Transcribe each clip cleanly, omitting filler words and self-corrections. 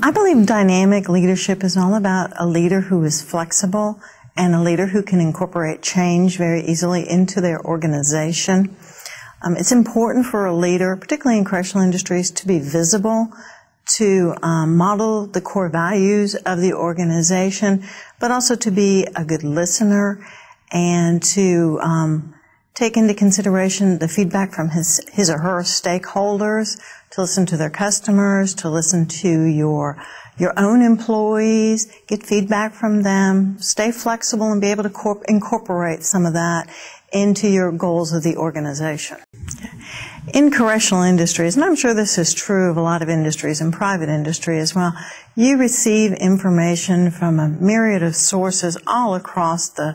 I believe dynamic leadership is all about a leader who is flexible and a leader who can incorporate change very easily into their organization. It's important for a leader, particularly in correctional industries, to be visible, to model the core values of the organization, but also to be a good listener and to take into consideration the feedback from his or her stakeholders, to listen to their customers, to listen to your own employees, get feedback from them, stay flexible and be able to incorporate some of that into your goals of the organization. In correctional industries, and I'm sure this is true of a lot of industries and private industry as well, you receive information from a myriad of sources all across the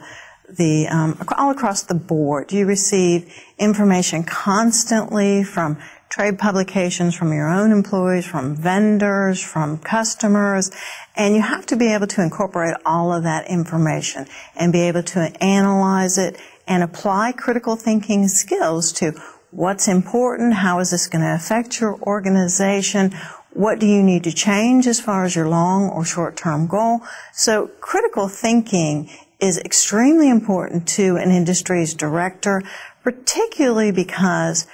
board. You receive information constantly from trade publications, from your own employees, from vendors, from customers, and you have to be able to incorporate all of that information and be able to analyze it and apply critical thinking skills to what's important, how is this going to affect your organization, what do you need to change as far as your long or short-term goal. So critical thinking is extremely important to an industry's director, particularly because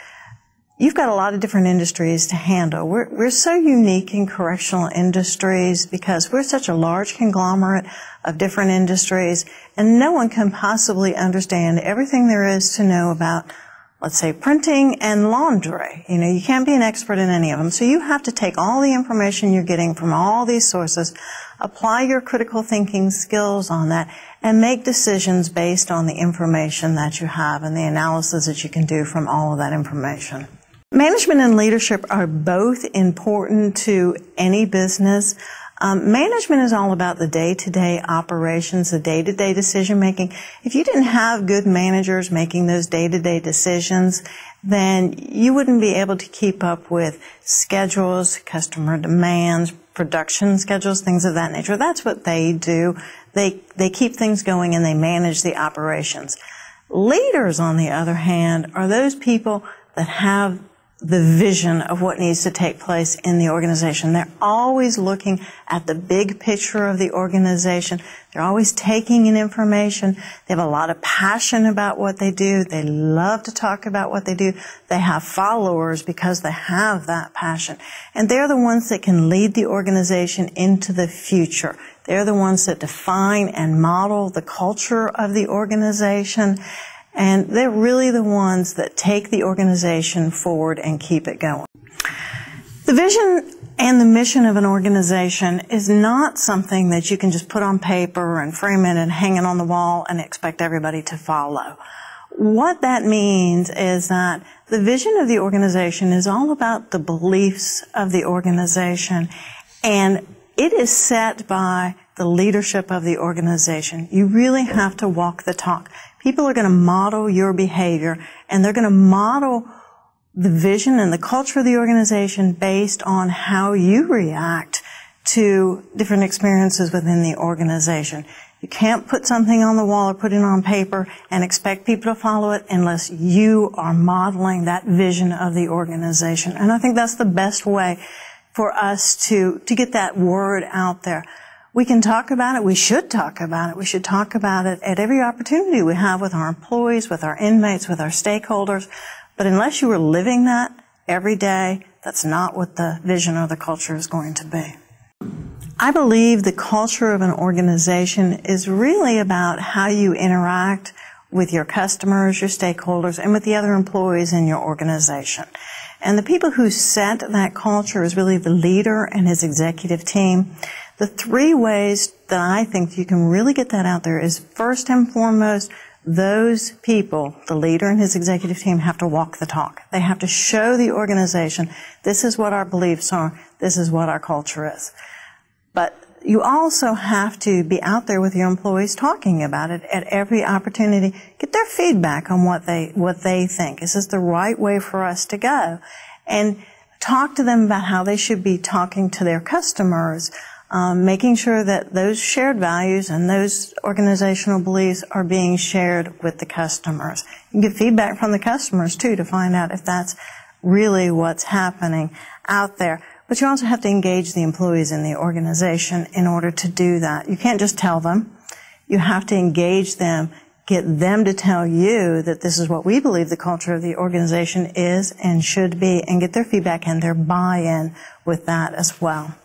you've got a lot of different industries to handle. We're so unique in correctional industries because we're such a large conglomerate of different industries, and no one can possibly understand everything there is to know about, let's say, printing and laundry. You know, you can't be an expert in any of them. So you have to take all the information you're getting from all these sources, apply your critical thinking skills on that, and make decisions based on the information that you have and the analysis that you can do from all of that information. Management and leadership are both important to any business. Management is all about the day-to-day operations, the day-to-day decision-making. If you didn't have good managers making those day-to-day decisions, then you wouldn't be able to keep up with schedules, customer demands, production schedules, things of that nature. That's what they do. They keep things going and they manage the operations. Leaders, on the other hand, are those people that have the vision of what needs to take place in the organization. They're always looking at the big picture of the organization. They're always taking in information. They have a lot of passion about what they do. They love to talk about what they do. They have followers because they have that passion. And they're the ones that can lead the organization into the future. They're the ones that define and model the culture of the organization. And they're really the ones that take the organization forward and keep it going. The vision and the mission of an organization is not something that you can just put on paper and frame it and hang it on the wall and expect everybody to follow. What that means is that the vision of the organization is all about the beliefs of the organization, and it is set by the leadership of the organization. You really have to walk the talk. People are going to model your behavior, and they're going to model the vision and the culture of the organization based on how you react to different experiences within the organization. You can't put something on the wall or put it on paper and expect people to follow it unless you are modeling that vision of the organization. And I think that's the best way for us to get that word out there. We can talk about it. We should talk about it. We should talk about it at every opportunity we have with our employees, with our inmates, with our stakeholders. But unless you are living that every day, that's not what the vision or the culture is going to be. I believe the culture of an organization is really about how you interact with your customers, your stakeholders, and with the other employees in your organization. And the people who set that culture is really the leader and his executive team. The three ways that I think you can really get that out there is, first and foremost, those people, the leader and his executive team, have to walk the talk. They have to show the organization, this is what our beliefs are, this is what our culture is. But you also have to be out there with your employees talking about it at every opportunity. Get their feedback on what they think. Is this the right way for us to go? And talk to them about how they should be talking to their customers, making sure that those shared values and those organizational beliefs are being shared with the customers. You can get feedback from the customers, too, to find out if that's really what's happening out there. But you also have to engage the employees in the organization in order to do that. You can't just tell them. You have to engage them, get them to tell you that this is what we believe the culture of the organization is and should be, and get their feedback and their buy-in with that as well.